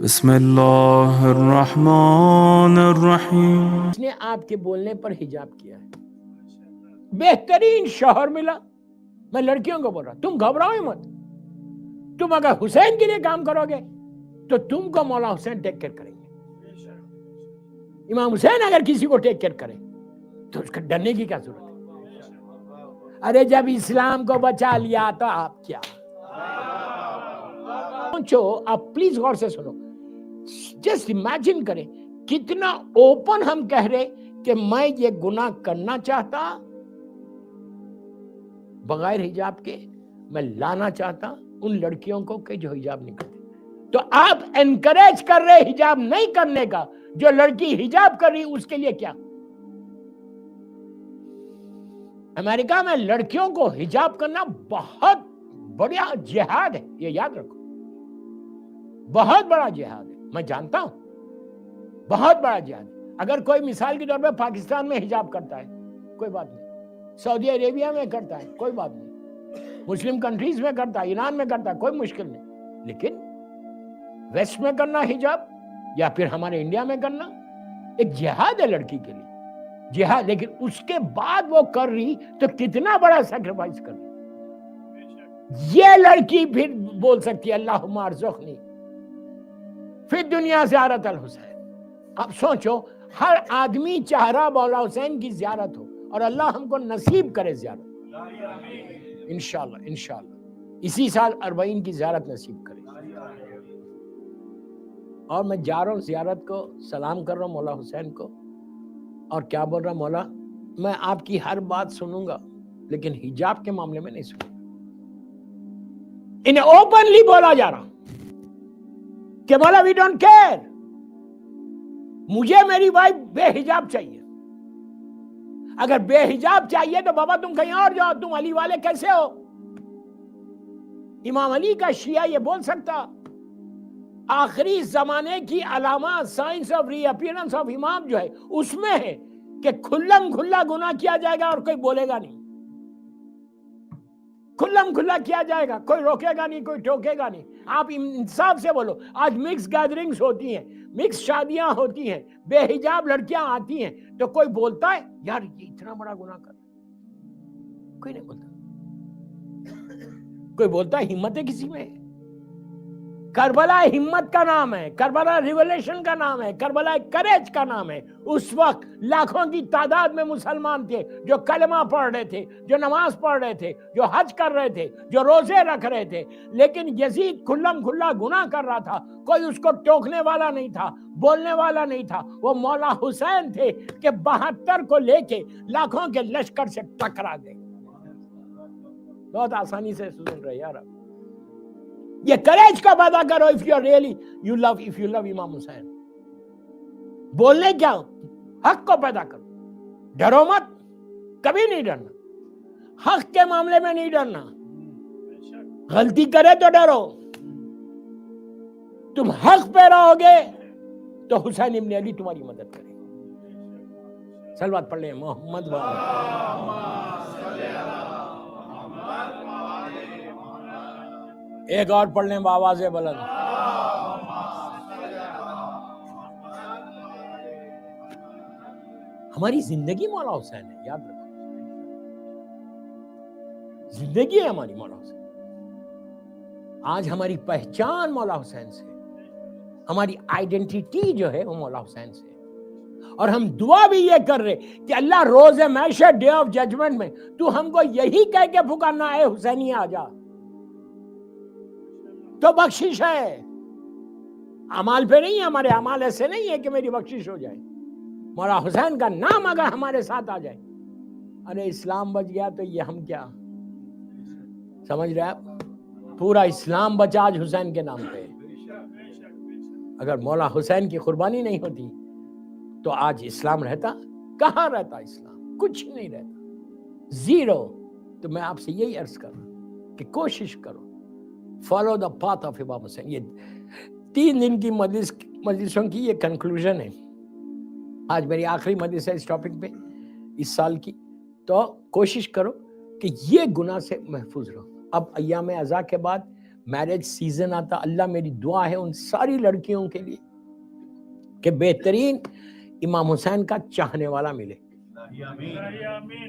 بسم اللہ الرحمن الرحیم. اس نے آپ کے بولنے پر حجاب کیا ہے. بہترین شوہر ملا. میں لڑکیوں کو بول رہا تم گھبراؤ ہی مت. تم اگر حسین کے لیے کام کرو گے تو تم کو مولا حسین ٹیک کیئر کریں گے. امام حسین اگر کسی کو ٹیک کیئر کرے تو اس کا ڈرنے کی کیا ضرورت ہے؟ ارے جب اسلام کو بچا لیا تو آپ کیا سوچو. آپ پلیز غور سے سنو. جسٹ امیجن کریں کتنا اوپن ہم کہہ رہے کہ میں یہ گناہ کرنا چاہتا بغیر حجاب کے. میں لانا چاہتا ان لڑکیوں کو کہ جو حجاب نہیں کرتے. تو آپ انکریج کر رہے حجاب نہیں کرنے کا. جو لڑکی حجاب کر رہی اس کے لیے کیا؟ امریکہ میں لڑکیوں کو حجاب کرنا بہت بڑا جہاد ہے. یہ یاد رکھو, بہت بڑا جہاد ہے. میں جانتا ہوں بہت بڑا جہاد ہے. اگر کوئی مثال کے طور پہ پاکستان میں حجاب کرتا ہے کوئی بات نہیں, سعودی عربیہ میں کرتا ہے کوئی بات نہیں, مسلم کنٹریز میں کرتا ہے, ایران میں کرتا ہے, کوئی مشکل نہیں. لیکن ویسٹ میں کرنا حجاب یا پھر ہمارے انڈیا میں کرنا ایک جہاد ہے لڑکی کے لیے, جہاد. لیکن اس کے بعد وہ کر رہی تو کتنا بڑا سیکریفائس کر رہی. یہ لڑکی پھر بول سکتی ہے اللہم ارزقنی فی الدنیا زیارت الحسین. اب سوچو, ہر آدمی چاہ رہا مولا حسین کی زیارت ہو اور اللہ ہم کو نصیب کرے زیارت. انشاءاللہ انشاءاللہ اسی سال 40 کی زیارت نصیب کرے. اور میں جا رہا ہوں زیارت کو, سلام کر رہا ہوں مولا حسین کو, اور کیا بول رہا مولا میں آپ کی ہر بات سنوں گا لیکن حجاب کے معاملے میں نہیں سنوں گا. انہیں اوپنلی بولا جا رہا کہ مولا وی ڈونٹ کیئر, مجھے میری وائف بے حجاب چاہیے. اگر بے حجاب چاہیے تو بابا تم کہیں اور جاؤ, تم علی والے کیسے ہو؟ امام علی کا شیعہ یہ بول سکتا آخری زمانے کی علامات signs of reappearance of امام جو ہے اس میں ہے کہ کھلم کھلا گناہ کیا جائے گا اور کوئی بولے گا نہیں. کھلم کھلا کیا جائے گا, کوئی روکے گا نہیں, کوئی ٹوکے گا نہیں. آپ انصاف سے بولو. آج مکس گیدرنگز ہوتی ہیں, مکس شادیاں ہوتی ہیں, بے حجاب لڑکیاں آتی ہیں, تو کوئی بولتا ہے یار یہ اتنا بڑا گناہ کر؟ کوئی نہیں بولتا. کوئی بولتا ہے ہمت ہے کسی میں؟ کربلا ہمت کا نام ہے, کربلا ریولیشن کا نام ہے, کربلا کریج کا نام ہے. اس وقت لاکھوں کی تعداد میں مسلمان تھے جو کلمہ پڑھ رہے تھے, جو نماز پڑھ رہے تھے, جو حج کر رہے تھے, جو روزے رکھ رہے تھے. لیکن یزید کھلم کھلا گناہ کر رہا تھا, کوئی اس کو ٹوکنے والا نہیں تھا, بولنے والا نہیں تھا. وہ مولا حسین تھے کہ 72 کو لے کے لاکھوں کے لشکر سے ٹکرا گئے. بہت آسانی سے سن رہے یار. یہ کریج کا پیدا کرو if you love امام حسین. بولنے کیا حق کو پیدا کرو, ڈرو مت, کبھی نہیں ڈرنا. حق کے معاملے میں نہیں ڈرنا. غلطی کرے تو ڈرو. تم حق پہ رہو گے تو حسین ابن علی تمہاری مدد کرے. صلوات پڑھ لیں محمد ایک اور پڑھ لیں بآواز بلند. ہماری زندگی مولا حسین ہے, یاد رکھو. زندگی ہے ہماری مولا حسین. آج ہماری پہچان مولا حسین سے, ہماری آئیڈینٹی جو ہے وہ مولا حسین سے. اور ہم دعا بھی یہ کر رہے کہ اللہ روز محشر ڈے آف ججمنٹ میں تو ہم کو یہی کہہ کے پکارنا ہے حسینی آ جا, تو بخشش ہے. اعمال پہ نہیں, ہمارے اعمال ایسے نہیں ہے کہ میری بخشش ہو جائے. مولا حسین کا نام اگر ہمارے ساتھ آ جائے, ارے اسلام بچ گیا. تو یہ ہم کیا سمجھ رہے آپ؟ پورا اسلام بچا آج حسین کے نام پہ. اگر مولا حسین کی قربانی نہیں ہوتی تو آج اسلام رہتا؟ کہاں رہتا اسلام؟ کچھ نہیں رہتا, زیرو. تو میں آپ سے یہی عرض کر رہا ہوں کہ کوشش کرو, فالو دا پاتھ آف امام حسین. یہ 3 دن کی مجلسوں کی یہ کنکلوژن ہے. آج میری آخری مجلس ہے اس ٹاپک پہ اس سال کی. تو کوشش کرو کہ یہ گناہ سے محفوظ رہو. اب ایام ازا کے بعد میرج سیزن آتا، اللہ میری دعا ہے ان ساری لڑکیوں کے لیے کہ بہترین امام حسین کا چاہنے والا ملے.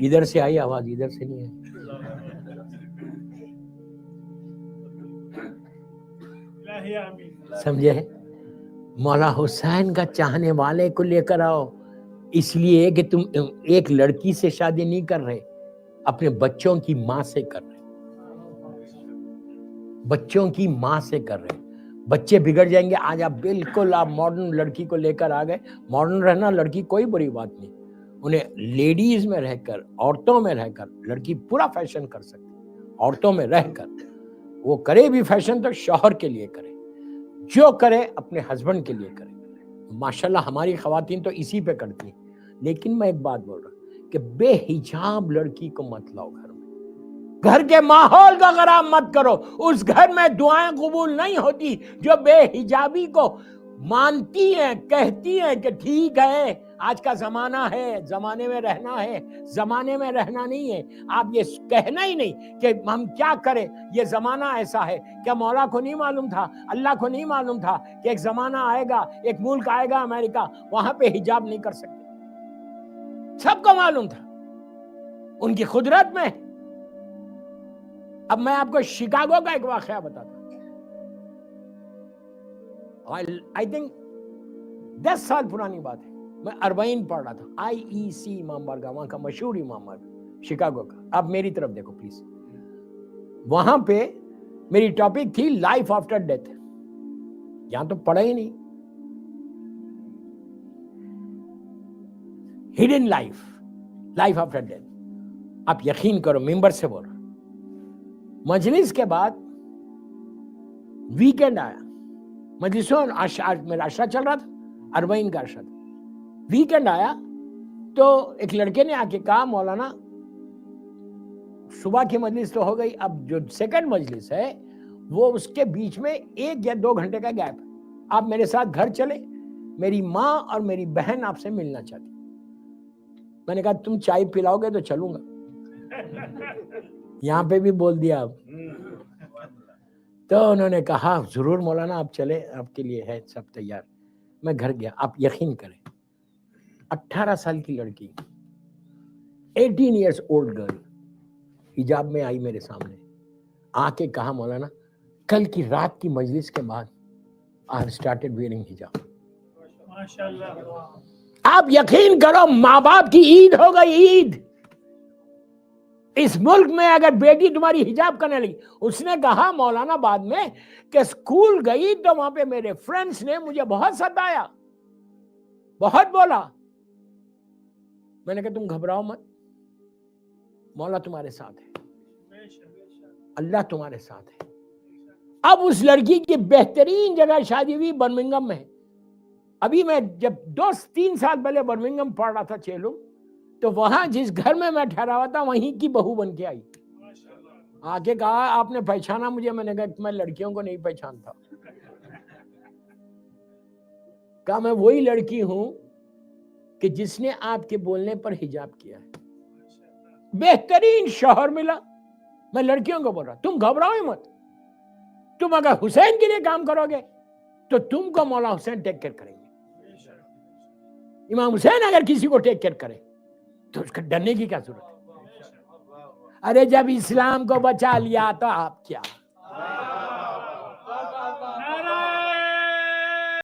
ادھر سے آئی آواز، ادھر سے نہیں آئی. سمجھے؟ مولا حسین کا چاہنے والے کو لے کر آؤ، اس لیے کہ تم ایک لڑکی سے شادی نہیں کر رہے، اپنے بچوں کی ماں سے کر رہے، بچوں کی ماں سے کر رہے. بچے بگڑ جائیں گے. آج آپ بالکل آپ ماڈرن لڑکی کو لے کر آ گئے. ماڈرن رہنا لڑکی کوئی بری بات نہیں، انہیں لیڈیز میں رہ کر، عورتوں میں رہ کر لڑکی پورا فیشن کر سکتی. عورتوں میں رہ کر وہ کرے بھی فیشن تو شوہر کے لیے کرے، جو کرے اپنے ہسبینڈ کے لیے کرے. ماشاءاللہ ہماری خواتین تو اسی پہ کرتی ہیں. لیکن میں ایک بات بول رہا ہوں کہ بے حجاب لڑکی کو مت لاؤ گھر میں، گھر کے ماحول کا خراب مت کرو. اس گھر میں دعائیں قبول نہیں ہوتی جو بے حجابی کو مانتی ہیں، کہتی ہیں کہ ٹھیک ہے آج کا زمانہ ہے، زمانے میں رہنا ہے. زمانے میں رہنا نہیں ہے، آپ یہ کہنا ہی نہیں کہ ہم کیا کریں، یہ زمانہ ایسا ہے. کیا مولا کو نہیں معلوم تھا، اللہ کو نہیں معلوم تھا کہ ایک زمانہ آئے گا، ایک ملک آئے گا امریکہ، وہاں پہ حجاب نہیں کر سکتے؟ سب کو معلوم تھا، ان کی قدرت میں. اب میں آپ کو شکاگو کا ایک واقعہ بتاتا ہوں. آئی تھنک 10 سال پرانی بات ہے. میں 40 پڑھ رہا تھا، IEC امام بارگاہ، وہاں کا مشہور امام بارگاہ شکاگو کا. آپ میری طرف دیکھو پلیز. وہاں پہ میری ٹاپک تھی لائف آفٹر ڈیتھ. یہاں تو پڑھا ہی نہیں. Hidden life, life after death. آپ یقین کرو، ممبر سے بول رہا. مجلس کے بعد ویکینڈ آیا. مجلسوں میرا عشرہ چل رہا تھا، 40 کا عشرہ تھا. ویکینڈ آیا تو ایک لڑکے نے آ کے کہا مولانا صبح کی مجلس تو ہو گئی، اب جو سیکنڈ مجلس ہے وہ اس کے بیچ میں 1 یا 2 گھنٹے کا گیپ ہے، آپ میرے ساتھ گھر چلے، میری ماں اور میری بہن آپ سے ملنا چاہتی. میں نے کہا تم چائے پلاؤ گے تو چلوں گا. یہاں پہ بھی بول دیا اب. تو انہوں نے کہا ضرور مولانا آپ چلے، آپ کے لیے ہے سب تیار. میں گھر گیا. آپ یقین کریں 18 سال کی لڑکی، 18 ایئرس اولڈ گرل حجاب میں آئی میرے سامنے، آ کے کہا مولانا کل کی رات کی مجلس کے بعد I have started wearing hijab. آپ یقین کرو ماں باپ کی عید ہو گئی. عید اس ملک میں اگر بیٹی تمہاری حجاب کرنے لگی. اس نے کہا مولانا بعد میں کہ اسکول گئی تو وہاں پہ میرے فرینڈس نے مجھے بہت ستایا، بہت بولا. میں نے کہا تم گھبراؤ مت، مولا تمہارے ساتھ ہے، اللہ تمہارے ساتھ ہے. اب اس لڑکی کی بہترین جگہ شادی ہوئی برمنگم میں. ابھی میں جب 2-3 سال پہلے برمنگم پڑھ رہا تھا چیلو، تو وہاں جس گھر میں ٹھہرا ہوا تھا وہیں کی بہو بن کے آئی. آ کے کہا آپ نے پہچانا مجھے؟ میں نے کہا میں لڑکیوں کو نہیں پہچانتا. کہا میں وہی لڑکی ہوں کہ جس نے آپ کے بولنے پر حجاب کیا ہے. بہترین شوہر ملا. میں لڑکیوں کو بول رہا تم گھبراؤ ہی مت. تم اگر حسین کے لیے کام کرو گے تو تم کو مولا حسین ٹیک کیئر کریں گے. امام حسین اگر کسی کو ٹیک کیئر کرے تو اس کا ڈرنے کی کیا ضرورت ہے؟ ارے جب اسلام کو بچا لیا تو آپ کیا